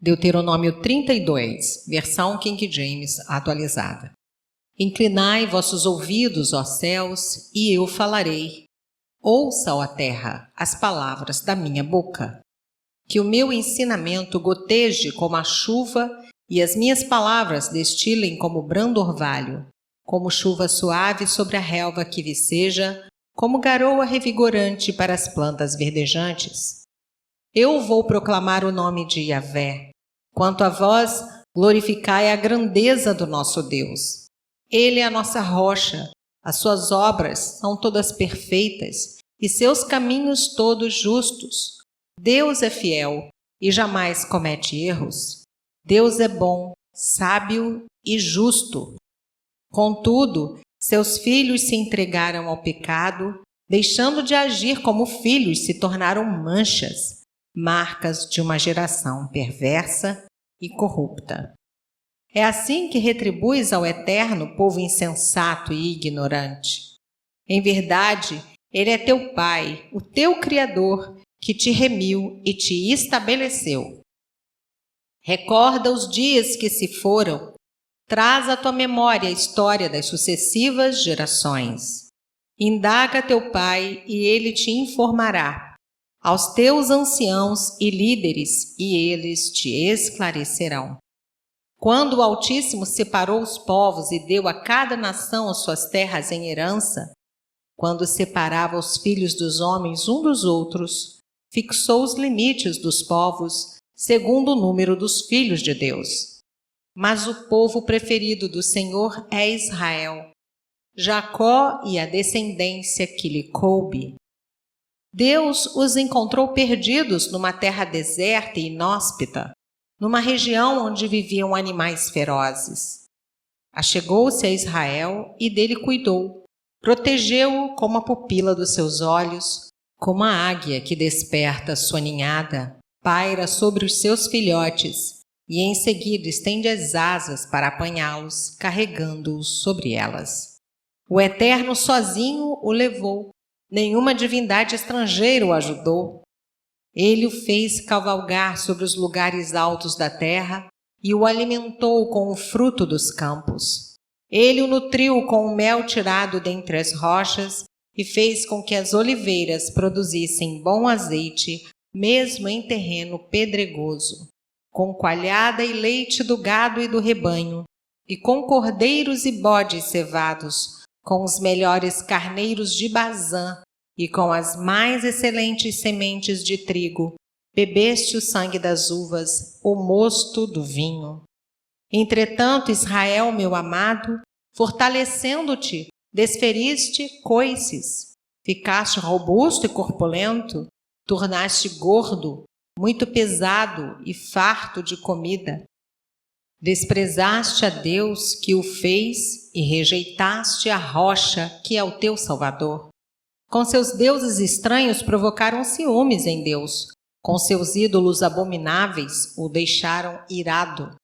Deuteronômio 32, versão King James atualizada. Inclinai vossos ouvidos, ó céus, e eu falarei. Ouça, ó terra, as palavras da minha boca. Que o meu ensinamento goteje como a chuva e as minhas palavras destilem como brando orvalho, como chuva suave sobre a relva que viceja, como garoa revigorante para as plantas verdejantes. Eu vou proclamar o nome de Yahvé. Quanto a vós, glorificai a grandeza do nosso Deus. Ele é a nossa rocha, as suas obras são todas perfeitas e seus caminhos todos justos. Deus é fiel e jamais comete erros. Deus é bom, sábio e justo. Contudo, seus filhos se entregaram ao pecado, deixando de agir como filhos, se tornaram manchas, marcas de uma geração perversa e corrupta. É assim que retribuis ao Eterno, povo insensato e ignorante. Em verdade, Ele é teu Pai, o teu Criador, que te remiu e te estabeleceu. Recorda os dias que se foram, traz à tua memória a história das sucessivas gerações. Indaga teu pai e ele te informará, aos teus anciãos e líderes, e eles te esclarecerão. Quando o Altíssimo separou os povos e deu a cada nação as suas terras em herança, quando separava os filhos dos homens um dos outros, fixou os limites dos povos segundo o número dos filhos de Deus. Mas o povo preferido do Senhor é Israel, Jacó e a descendência que lhe coube. Deus os encontrou perdidos numa terra deserta e inóspita, numa região onde viviam animais ferozes. Achegou-se a Israel e dele cuidou, protegeu-o como a pupila dos seus olhos, como a águia que desperta sua ninhada, paira sobre os seus filhotes e em seguida estende as asas para apanhá-los, carregando-os sobre elas. O Eterno sozinho o levou, nenhuma divindade estrangeira o ajudou. Ele o fez cavalgar sobre os lugares altos da terra e o alimentou com o fruto dos campos. Ele o nutriu com o mel tirado dentre as rochas e fez com que as oliveiras produzissem bom azeite, mesmo em terreno pedregoso, com coalhada e leite do gado e do rebanho, e com cordeiros e bodes cevados, com os melhores carneiros de Bazã, e com as mais excelentes sementes de trigo, bebeste o sangue das uvas, o mosto do vinho. Entretanto, Israel, meu amado, fortalecendo-te, desferiste coices, ficaste robusto e corpulento, tornaste gordo, muito pesado e farto de comida. Desprezaste a Deus que o fez e rejeitaste a rocha que é o teu Salvador. Com seus deuses estranhos provocaram ciúmes em Deus. Com seus ídolos abomináveis o deixaram irado.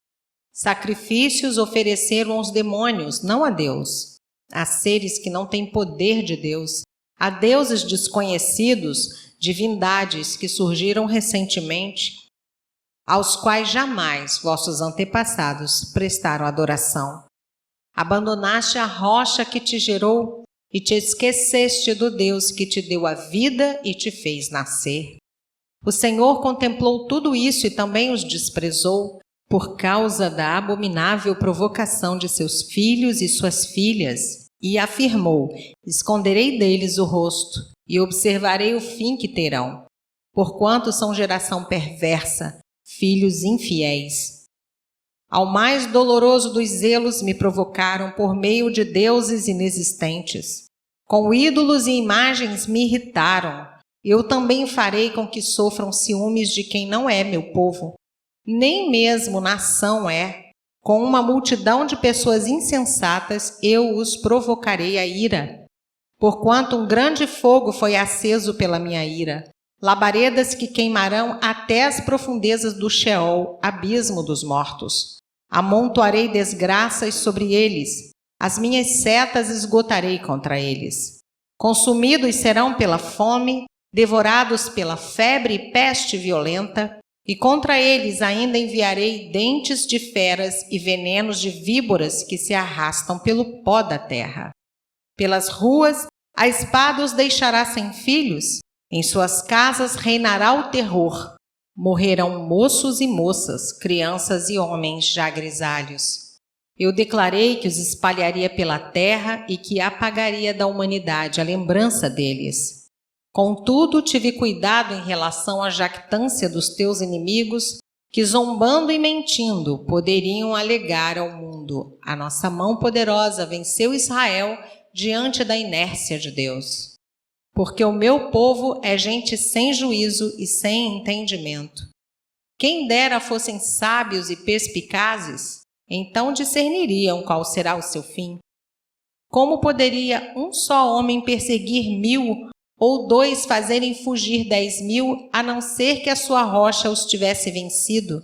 Sacrifícios ofereceram aos demônios, não a Deus, a seres que não têm poder de Deus, a deuses desconhecidos, divindades que surgiram recentemente, aos quais jamais vossos antepassados prestaram adoração. Abandonaste a rocha que te gerou e te esqueceste do Deus que te deu a vida e te fez nascer. O Senhor contemplou tudo isso e também os desprezou por causa da abominável provocação de seus filhos e suas filhas, e afirmou: esconderei deles o rosto e observarei o fim que terão, porquanto são geração perversa, filhos infiéis. Ao mais doloroso dos zelos me provocaram por meio de deuses inexistentes. Com ídolos e imagens me irritaram. Eu também farei com que sofram ciúmes de quem não é meu povo. Nem mesmo nação é. Com uma multidão de pessoas insensatas eu os provocarei a ira. Porquanto um grande fogo foi aceso pela minha ira, labaredas que queimarão até as profundezas do Sheol, abismo dos mortos. Amontoarei desgraças sobre eles, as minhas setas esgotarei contra eles. Consumidos serão pela fome, devorados pela febre e peste violenta, E contra eles ainda enviarei dentes de feras e venenos de víboras que se arrastam pelo pó da terra. Pelas ruas a espada os deixará sem filhos, em suas casas reinará o terror. Morrerão moços e moças, crianças e homens já grisalhos. Eu declarei que os espalharia pela terra e que apagaria da humanidade a lembrança deles. Contudo, tive cuidado em relação à jactância dos teus inimigos, que zombando e mentindo poderiam alegar ao mundo: a nossa mão poderosa venceu Israel diante da inércia de Deus. Porque o meu povo é gente sem juízo e sem entendimento. Quem dera fossem sábios e perspicazes, então discerniriam qual será o seu fim. Como poderia um só homem perseguir 1000, ou 2 fazerem fugir 10.000, a não ser que a sua rocha os tivesse vencido,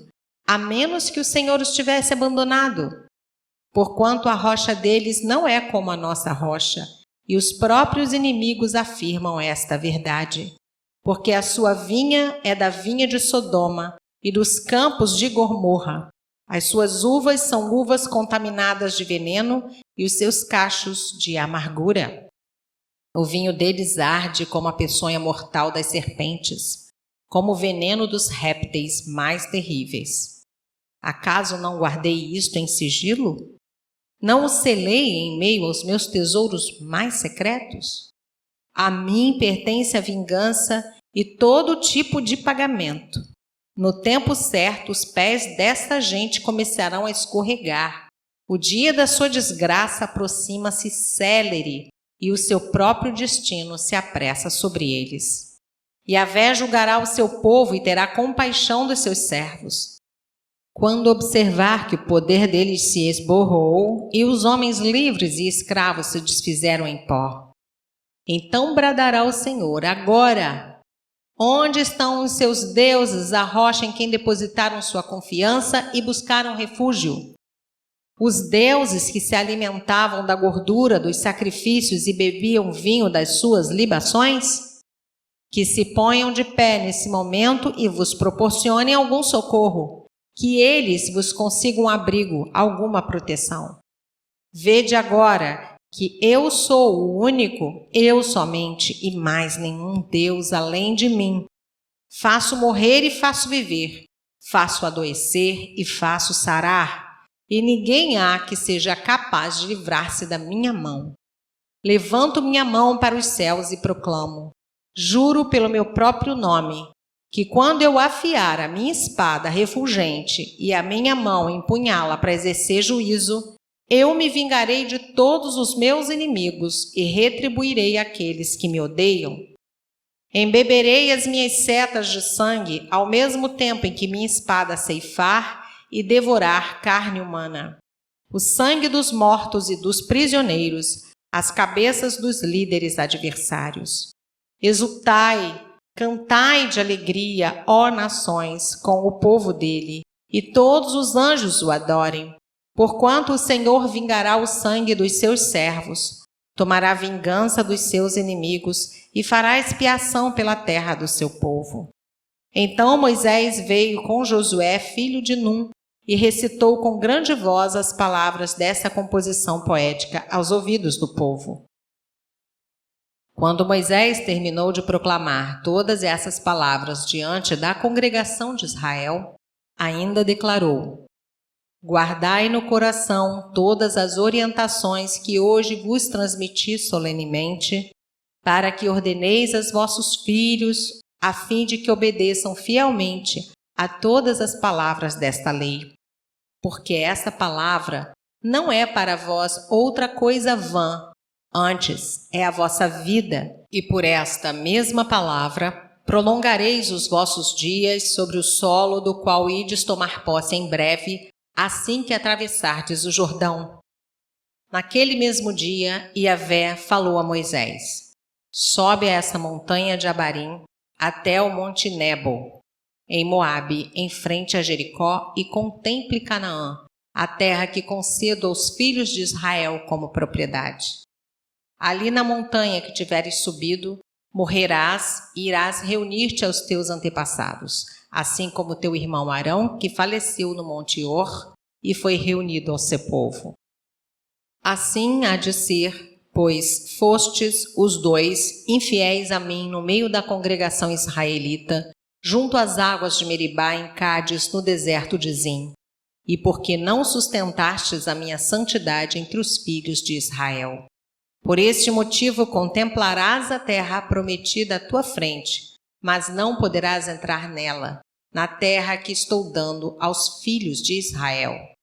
a menos que o Senhor os tivesse abandonado? Porquanto a rocha deles não é como a nossa rocha, e os próprios inimigos afirmam esta verdade. Porque a sua vinha é da vinha de Sodoma e dos campos de Gomorra. As suas uvas são uvas contaminadas de veneno e os seus cachos de amargura. O vinho deles arde como a peçonha mortal das serpentes, como o veneno dos répteis mais terríveis. Acaso não guardei isto em sigilo? Não o selei em meio aos meus tesouros mais secretos? A mim pertence a vingança e todo tipo de pagamento. No tempo certo, os pés desta gente começarão a escorregar. O dia da sua desgraça aproxima-se célere, e o seu próprio destino se apressa sobre eles. Yahvé julgará o seu povo e terá compaixão dos seus servos. Quando observar que o poder deles se esborrou e os homens livres e escravos se desfizeram em pó, então bradará o Senhor: agora! Onde estão os seus deuses, a rocha em quem depositaram sua confiança e buscaram refúgio? Os deuses que se alimentavam da gordura dos sacrifícios e bebiam vinho das suas libações? Que se ponham de pé nesse momento e vos proporcionem algum socorro, que eles vos consigam abrigo, alguma proteção. Vede agora que eu sou o único, eu somente, e mais nenhum Deus além de mim. Faço morrer e faço viver, faço adoecer e faço sarar. E ninguém há que seja capaz de livrar-se da minha mão. Levanto minha mão para os céus e proclamo: juro pelo meu próprio nome, que quando eu afiar a minha espada refulgente e a minha mão empunhá-la para exercer juízo, eu me vingarei de todos os meus inimigos e retribuirei aqueles que me odeiam. Embeberei as minhas setas de sangue ao mesmo tempo em que minha espada ceifar e devorar carne humana. O sangue dos mortos e dos prisioneiros, as cabeças dos líderes adversários. Exultai, cantai de alegria, ó nações, com o povo dele, e todos os anjos o adorem. Porquanto o Senhor vingará o sangue dos seus servos, tomará vingança dos seus inimigos e fará expiação pela terra do seu povo. Então Moisés veio com Josué, filho de Num, e recitou com grande voz as palavras dessa composição poética aos ouvidos do povo. Quando Moisés terminou de proclamar todas essas palavras diante da congregação de Israel, ainda declarou: guardai no coração todas as orientações que hoje vos transmiti solenemente, para que ordeneis aos vossos filhos, a fim de que obedeçam fielmente a todas as palavras desta lei. Porque esta palavra não é para vós outra coisa vã, antes é a vossa vida, e por esta mesma palavra prolongareis os vossos dias sobre o solo do qual ides tomar posse em breve, assim que atravessardes o Jordão. Naquele mesmo dia, Yahvé falou a Moisés: sobe a essa montanha de Abarim até o monte Nebo, em Moabe, em frente a Jericó, e contemple Canaã, a terra que concedo aos filhos de Israel como propriedade. Ali na montanha que tiveres subido, morrerás e irás reunir-te aos teus antepassados, assim como teu irmão Arão, que faleceu no Monte Hor e foi reunido ao seu povo. Assim há de ser, pois fostes os dois infiéis a mim no meio da congregação israelita, junto às águas de Meribá em Cádiz, no deserto de Zim, e porque não sustentastes a minha santidade entre os filhos de Israel. Por este motivo contemplarás a terra prometida à tua frente, mas não poderás entrar nela, na terra que estou dando aos filhos de Israel.